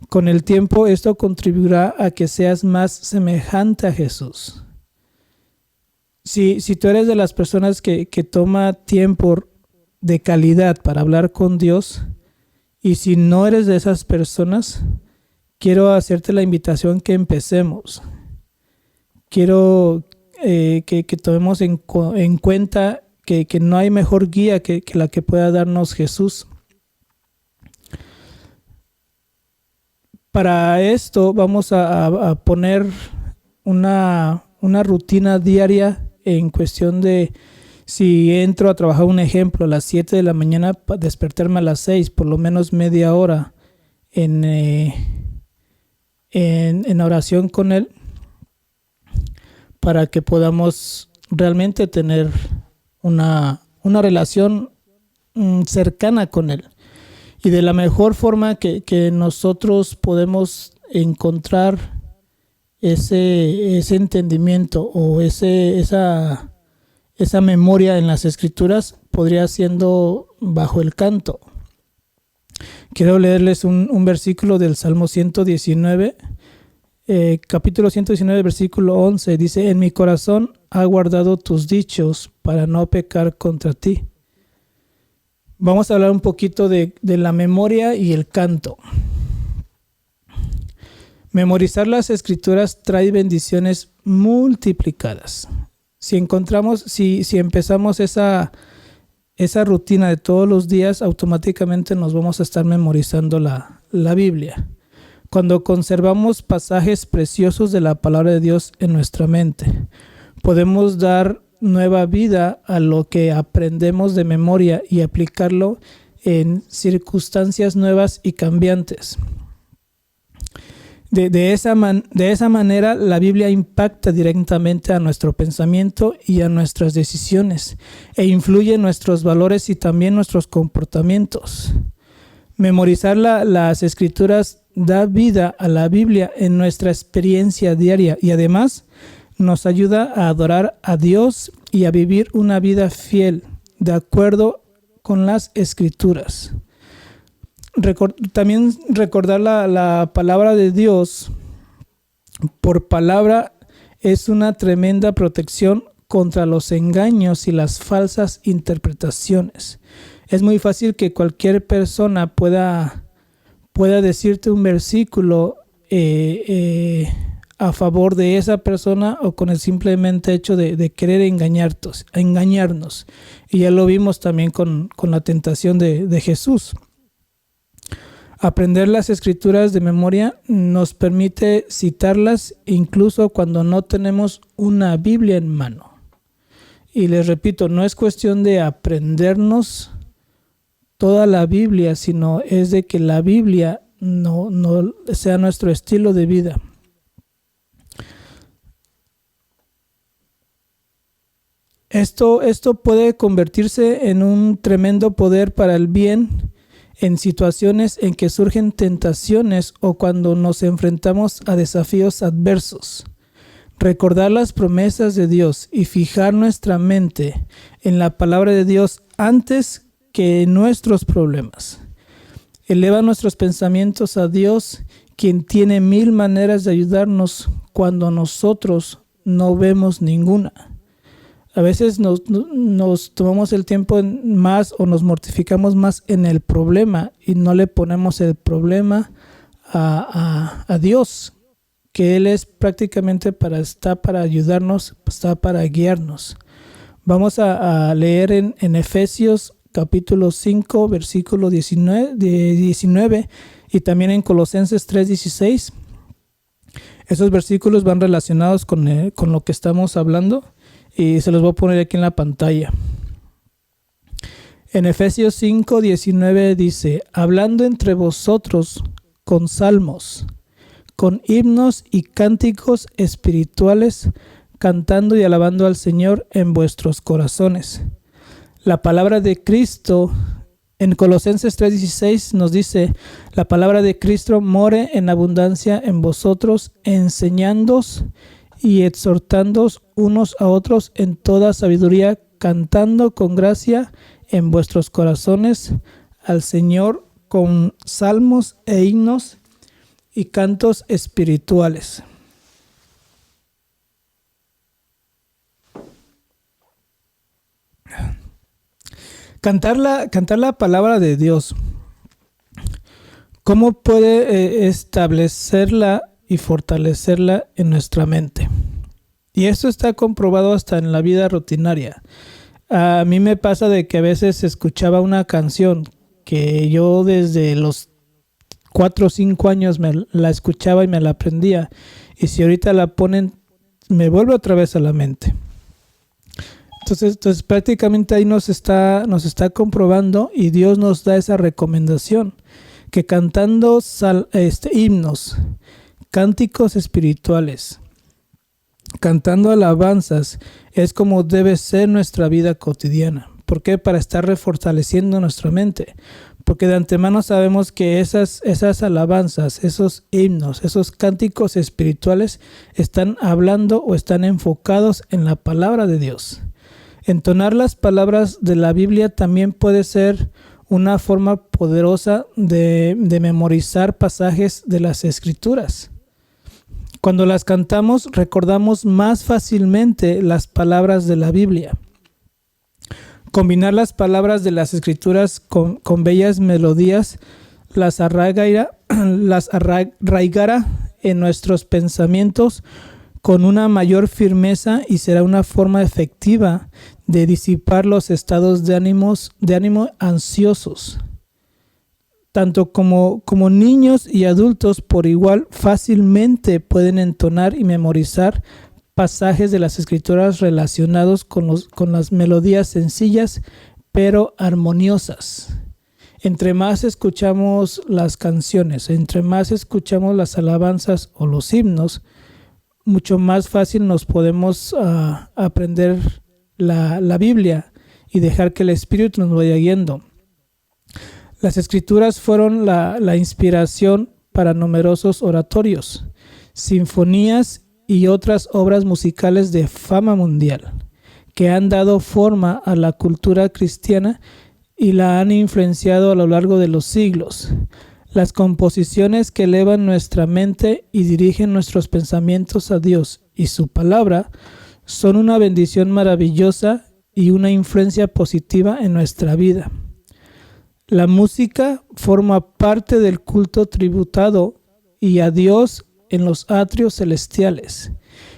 Con el tiempo esto contribuirá a que seas más semejante a Jesús. Si tú eres de las personas que toma tiempo de calidad para hablar con Dios, y si no eres de esas personas, quiero hacerte la invitación que empecemos. Quiero que tomemos en cuenta que no hay mejor guía que la que pueda darnos Jesús. Para esto vamos a poner una rutina diaria en cuestión de si entro a trabajar, un ejemplo, a las 7 de la mañana, despertarme a las 6, por lo menos media hora en oración con Él, para que podamos realmente tener una relación cercana con Él. Y de la mejor forma que nosotros podemos encontrar ese entendimiento o esa memoria en las Escrituras podría siendo bajo el canto. Quiero leerles un versículo del Salmo 119, capítulo 119, versículo 11. Dice: en mi corazón ha guardado tus dichos para no pecar contra ti. Vamos a hablar un poquito de la memoria y el canto. Memorizar las Escrituras trae bendiciones multiplicadas. Si empezamos esa rutina de todos los días, automáticamente nos vamos a estar memorizando la Biblia. Cuando conservamos pasajes preciosos de la palabra de Dios en nuestra mente, podemos dar nueva vida a lo que aprendemos de memoria y aplicarlo en circunstancias nuevas y cambiantes. De esa manera, la Biblia impacta directamente a nuestro pensamiento y a nuestras decisiones e influye en nuestros valores y también nuestros comportamientos. Memorizar las Escrituras da vida a la Biblia en nuestra experiencia diaria y además nos ayuda a adorar a Dios y a vivir una vida fiel, de acuerdo con las Escrituras. También recordar la palabra de Dios por palabra es una tremenda protección contra los engaños y las falsas interpretaciones. Es muy fácil que cualquier persona pueda decirte un versículo a favor de esa persona o con el simplemente hecho de querer engañarnos. Y ya lo vimos también con la tentación de Jesús. Aprender las Escrituras de memoria nos permite citarlas incluso cuando no tenemos una Biblia en mano. Y les repito, no es cuestión de aprendernos toda la Biblia, sino es de que la Biblia no sea nuestro estilo de vida. Esto puede convertirse en un tremendo poder para el bien en situaciones en que surgen tentaciones o cuando nos enfrentamos a desafíos adversos. Recordar las promesas de Dios y fijar nuestra mente en la palabra de Dios antes que en nuestros problemas. Eleva nuestros pensamientos a Dios, quien tiene 1000 maneras de ayudarnos cuando nosotros no vemos ninguna. A veces nos tomamos el tiempo más o nos mortificamos más en el problema y no le ponemos el problema a Dios, que Él es prácticamente está para ayudarnos, está para guiarnos. Vamos a leer en Efesios capítulo 5, versículo 19 y también en Colosenses 3:16. Esos versículos van relacionados con lo que estamos hablando y se los voy a poner aquí en la pantalla. En Efesios 5:19 dice: hablando entre vosotros con salmos, con himnos y cánticos espirituales, cantando y alabando al Señor en vuestros corazones. La palabra de Cristo, en Colosenses 3:16 nos dice: la palabra de Cristo more en abundancia en vosotros, enseñándoos y exhortándoos unos a otros en toda sabiduría, cantando con gracia en vuestros corazones al Señor con salmos e himnos y cantos espirituales. Cantar la palabra de Dios. ¿Cómo puede establecerla y fortalecerla en nuestra mente? Y esto está comprobado hasta en la vida rutinaria. A mí me pasa de que a veces escuchaba una canción que yo desde los 4 o 5 años me la escuchaba y me la aprendía. Y si ahorita la ponen, me vuelve otra vez a la mente. Entonces prácticamente ahí nos está comprobando, y Dios nos da esa recomendación, que cantando himnos, cánticos espirituales, cantando alabanzas, es como debe ser nuestra vida cotidiana. ¿Por qué? Para estar refortaleciendo nuestra mente. Porque de antemano sabemos que esas alabanzas, esos himnos, esos cánticos espirituales están hablando o están enfocados en la palabra de Dios. Entonar las palabras de la Biblia también puede ser una forma poderosa de memorizar pasajes de las Escrituras. Cuando las cantamos, recordamos más fácilmente las palabras de la Biblia. Combinar las palabras de las Escrituras con bellas melodías las arraigará en nuestros pensamientos con una mayor firmeza, y será una forma efectiva de disipar los estados de ánimo ansiosos. Tanto como niños y adultos por igual fácilmente pueden entonar y memorizar pasajes de las Escrituras relacionados con las melodías sencillas pero armoniosas. Entre más escuchamos las canciones, entre más escuchamos las alabanzas o los himnos, mucho más fácil nos podemos aprender la Biblia y dejar que el Espíritu nos vaya guiando. Las Escrituras fueron la inspiración para numerosos oratorios, sinfonías y otras obras musicales de fama mundial, que han dado forma a la cultura cristiana y la han influenciado a lo largo de los siglos. Las composiciones que elevan nuestra mente y dirigen nuestros pensamientos a Dios y su palabra son una bendición maravillosa y una influencia positiva en nuestra vida. La música forma parte del culto tributado y a Dios en los atrios celestiales,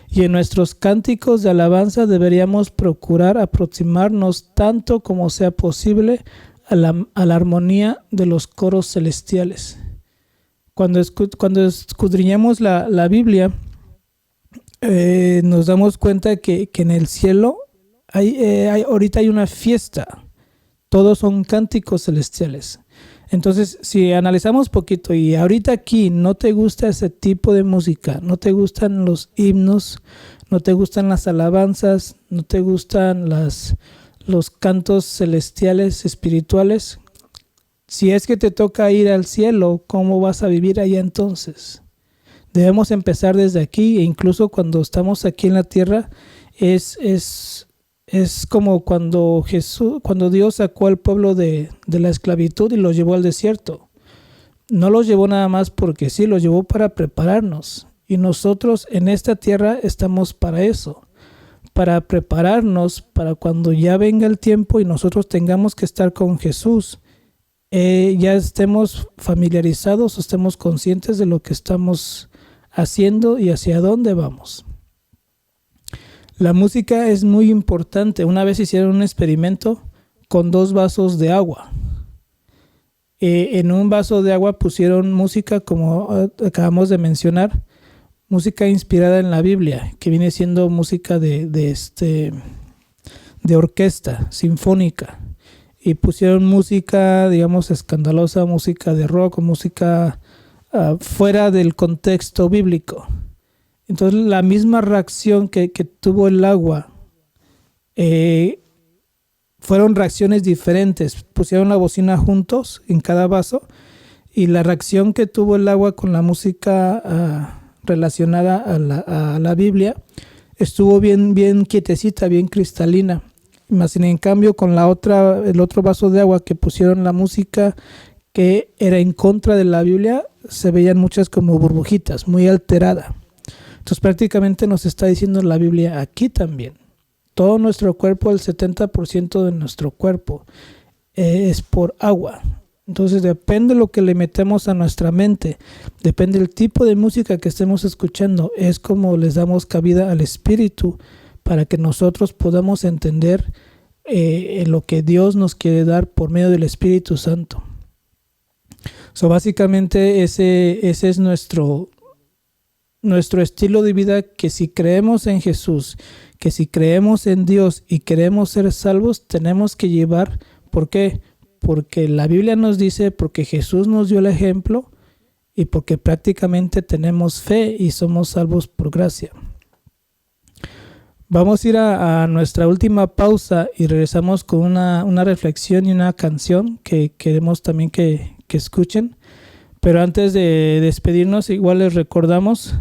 y en nuestros cánticos de alabanza deberíamos procurar aproximarnos tanto como sea posible a la armonía de los coros celestiales. Cuando escudriñamos la Biblia, nos damos cuenta que en el cielo ahorita hay una fiesta. Todos son cánticos celestiales. Entonces, si analizamos poquito y ahorita aquí no te gusta ese tipo de música, no te gustan los himnos, no te gustan las alabanzas, no te gustan los cantos celestiales, espirituales, si es que te toca ir al cielo, ¿cómo vas a vivir allá entonces? Debemos empezar desde aquí, e incluso cuando estamos aquí en la tierra, es como cuando Dios sacó al pueblo de la esclavitud y los llevó al desierto. No los llevó nada más porque sí, los llevó para prepararnos. Y nosotros en esta tierra estamos para eso, para prepararnos para cuando ya venga el tiempo y nosotros tengamos que estar con Jesús. Ya estemos familiarizados o estemos conscientes de lo que estamos haciendo y hacia dónde vamos. La música es muy importante. Una vez hicieron un experimento con 2 vasos de agua. En un vaso de agua pusieron música, como acabamos de mencionar, música inspirada en la Biblia, que viene siendo música de orquesta sinfónica. Y pusieron música, digamos, escandalosa, música de rock, música fuera del contexto bíblico. Entonces la misma reacción que tuvo el agua, fueron reacciones diferentes. Pusieron la bocina juntos en cada vaso y la reacción que tuvo el agua con la música relacionada a la Biblia estuvo bien quietecita, bien cristalina. Más en cambio con el otro vaso de agua que pusieron la música que era en contra de la Biblia, se veían muchas como burbujitas, muy alterada. Entonces prácticamente nos está diciendo la Biblia aquí también. Todo nuestro cuerpo, el 70% de nuestro cuerpo es por agua. Entonces depende de lo que le metemos a nuestra mente, depende del tipo de música que estemos escuchando, es como les damos cabida al Espíritu para que nosotros podamos entender lo que Dios nos quiere dar por medio del Espíritu Santo. Básicamente ese es nuestro estilo de vida, que si creemos en Jesús, que si creemos en Dios y queremos ser salvos, tenemos que llevar. ¿Por qué? Porque la Biblia nos dice, porque Jesús nos dio el ejemplo y porque prácticamente tenemos fe y somos salvos por gracia. Vamos a ir a nuestra última pausa y regresamos con una reflexión y una canción que queremos también que escuchen. Pero antes de despedirnos, igual les recordamos,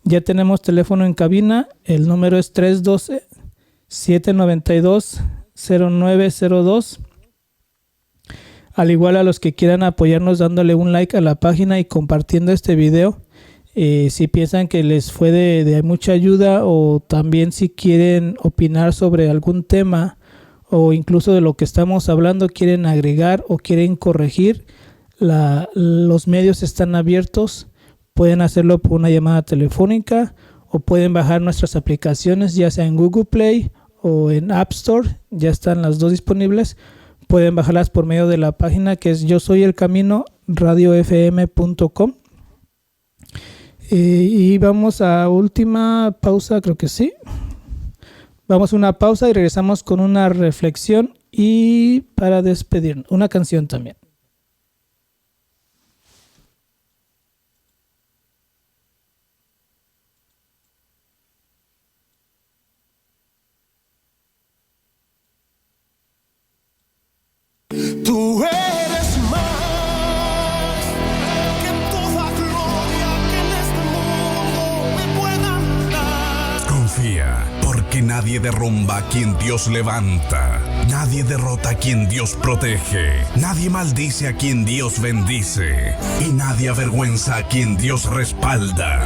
ya tenemos teléfono en cabina, el número es 312-792-0902. Al igual a los que quieran apoyarnos dándole un like a la página y compartiendo este video, si piensan que les fue de mucha ayuda, o también si quieren opinar sobre algún tema o incluso de lo que estamos hablando, quieren agregar o quieren corregir, los medios están abiertos. Pueden hacerlo por una llamada telefónica o pueden bajar nuestras aplicaciones, ya sea en Google Play o en App Store, ya están las dos disponibles. Pueden bajarlas por medio de la página que es Yo Soy el Camino, radiofm.com. Y vamos a última pausa, creo que sí. Vamos a una pausa y regresamos con una reflexión y para despedirnos, una canción también. Tú eres más que toda gloria que en este mundo me puedan dar. Confía, porque nadie derrumba a quien Dios levanta. Nadie derrota a quien Dios protege. Nadie maldice a quien Dios bendice. Y nadie avergüenza a quien Dios respalda.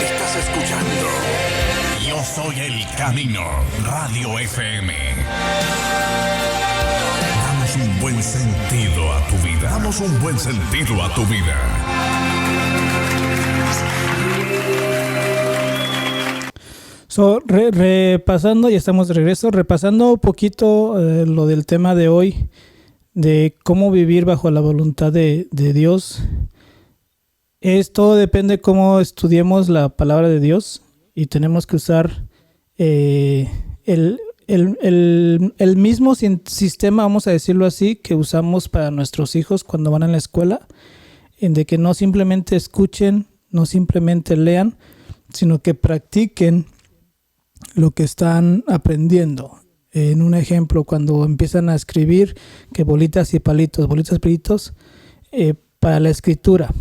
Estás escuchando Yo Soy el Camino, Radio FM. Damos un buen sentido a tu vida. Damos un buen sentido a tu vida. Repasando, ya estamos de regreso, repasando un poquito lo del tema de hoy, de cómo vivir bajo la voluntad de Dios. Todo depende cómo estudiemos la palabra de Dios, y tenemos que usar el mismo sistema, vamos a decirlo así, que usamos para nuestros hijos cuando van a la escuela, en de que no simplemente escuchen, no simplemente lean, sino que practiquen lo que están aprendiendo. En un ejemplo, cuando empiezan a escribir que bolitas y palitos, para la escritura.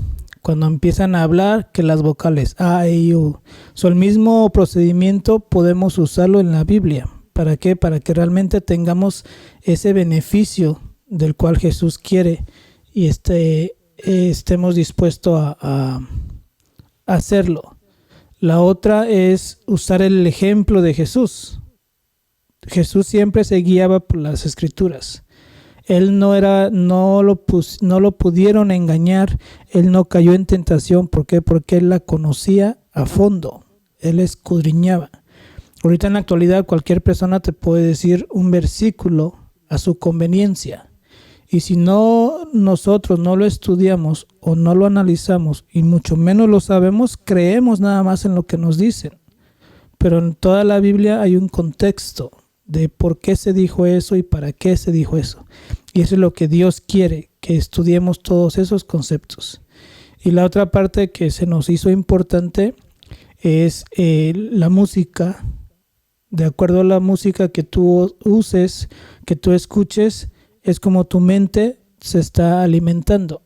Cuando empiezan a hablar, que las vocales A, E, I, U. El mismo procedimiento podemos usarlo en la Biblia. ¿Para qué? Para que realmente tengamos ese beneficio del cual Jesús quiere y estemos dispuestos a hacerlo. La otra es usar el ejemplo de Jesús. Jesús siempre se guiaba por las Escrituras. Él no lo pudieron engañar, él no cayó en tentación. ¿Por qué? Porque él la conocía a fondo, él escudriñaba. Ahorita en la actualidad cualquier persona te puede decir un versículo a su conveniencia. Y si nosotros no lo estudiamos o no lo analizamos y mucho menos lo sabemos, creemos nada más en lo que nos dicen. Pero en toda la Biblia hay un contexto de por qué se dijo eso y para qué se dijo eso. Y eso es lo que Dios quiere, que estudiemos todos esos conceptos. Y la otra parte que se nos hizo importante es la música. De acuerdo a la música que tú uses, que tú escuches, es como tu mente se está alimentando.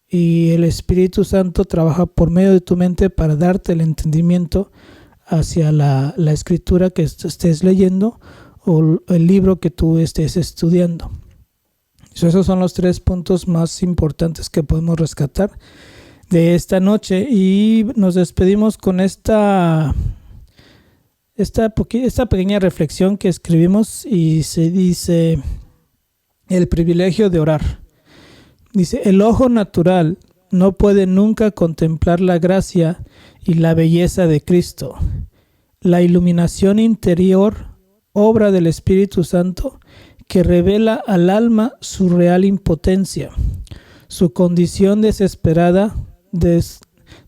Y el Espíritu Santo trabaja por medio de tu mente para darte el entendimiento hacia la escritura que estés leyendo o el libro que tú estés estudiando. Esos son los 3 puntos más importantes que podemos rescatar de esta noche. Y nos despedimos con esta pequeña reflexión que escribimos y se dice: el privilegio de orar. Dice: el ojo natural no puede nunca contemplar la gracia y la belleza de Cristo. La iluminación interior, obra del Espíritu Santo, que revela al alma su real impotencia, su condición desesperada,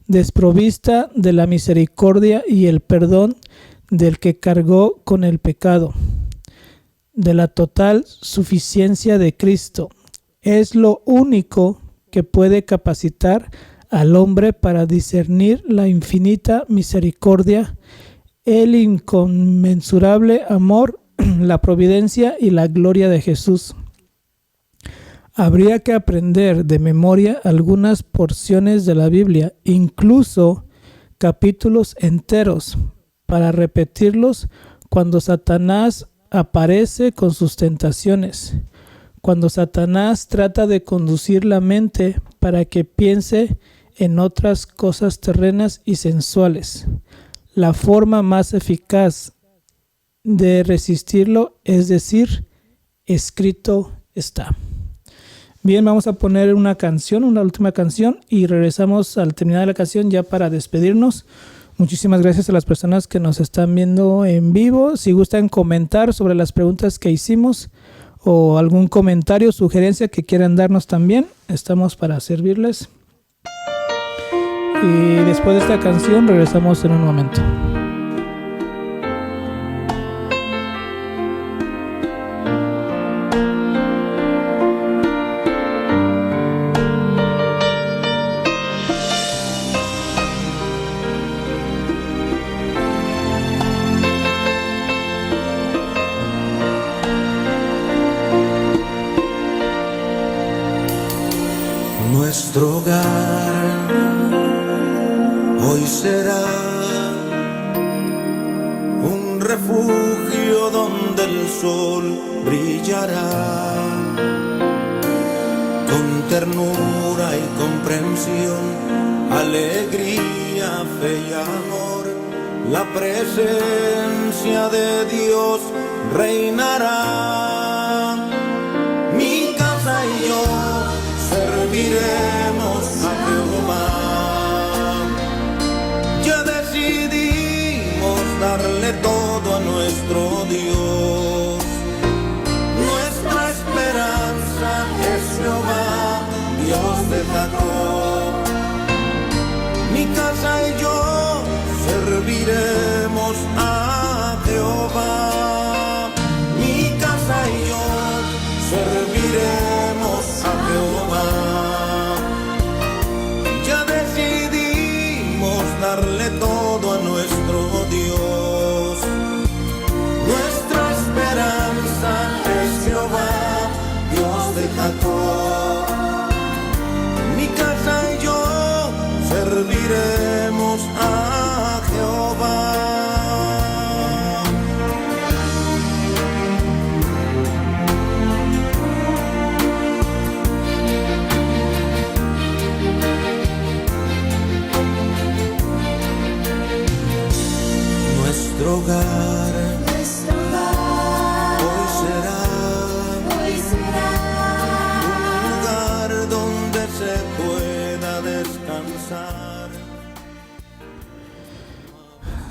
desprovista de la misericordia y el perdón del que cargó con el pecado, de la total suficiencia de Cristo. Es lo único que puede capacitar al hombre para discernir la infinita misericordia, el inconmensurable amor, la providencia y la gloria de Jesús. Habría que aprender de memoria algunas porciones de la Biblia, incluso capítulos enteros, para repetirlos cuando Satanás aparece con sus tentaciones, cuando Satanás trata de conducir la mente para que piense en otras cosas terrenas y sensuales. La forma más eficaz de resistirlo es decir: escrito está. Bien, vamos a poner una última canción, y regresamos al terminar la canción ya para despedirnos. Muchísimas gracias a las personas que nos están viendo en vivo. Si gustan comentar sobre las preguntas que hicimos o algún comentario, sugerencia que quieran darnos también, estamos para servirles. Y después de esta canción regresamos en un momento. Nuestro hogar hoy será un refugio donde el sol brillará. Con ternura y comprensión, alegría, fe y amor, la presencia de Dios reinará. Mi casa y yo serviremos a Jehová. Ya decidimos darle todo a nuestro Dios. Nuestra esperanza es Jehová, Dios de Jacob. Mi casa y yo serviremos a Jehová. Mi casa y yo serviremos a Jehová. Ya decidimos darle todo a nuestro Dios. Nuestra esperanza serviremos a Jehová. Nuestro hogar hoy será un lugar donde se pueda descansar.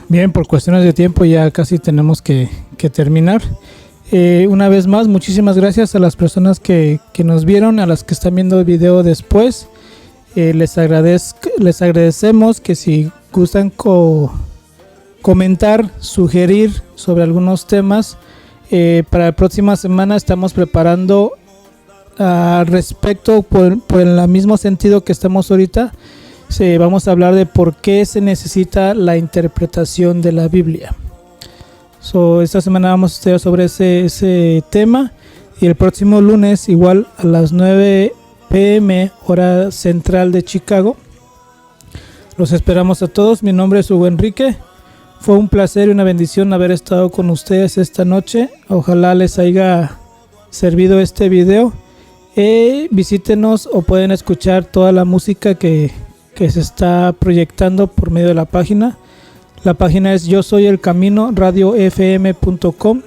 Bien, por cuestiones de tiempo ya casi tenemos que terminar. Una vez más, muchísimas gracias a las personas que nos vieron, a las que están viendo el video después. Les agradecemos que si gustan comentar, sugerir sobre algunos temas. Para la próxima semana estamos preparando al respecto por el mismo sentido que estamos ahorita. Vamos a hablar de por qué se necesita la interpretación de la Biblia. Esta semana vamos a estudiar sobre ese tema, y el próximo lunes igual a las 9 p.m. hora central de Chicago. Los esperamos a todos. Mi nombre es Hugo Enrique. Fue un placer y una bendición haber estado con ustedes esta noche. Ojalá les haya servido este video. Visítenos o pueden escuchar toda la música que se está proyectando por medio de la página. La página es Yo Soy El Camino, radiofm.com.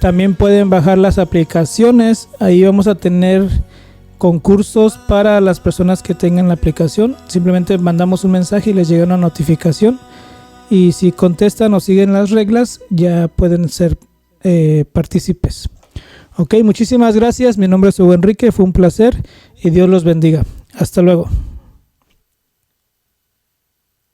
También pueden bajar las aplicaciones. Ahí vamos a tener concursos para las personas que tengan la aplicación. Simplemente mandamos un mensaje y les llega una notificación. Y si contestan o siguen las reglas, ya pueden ser partícipes. Ok, muchísimas gracias. Mi nombre es Hugo Enrique. Fue un placer y Dios los bendiga. Hasta luego.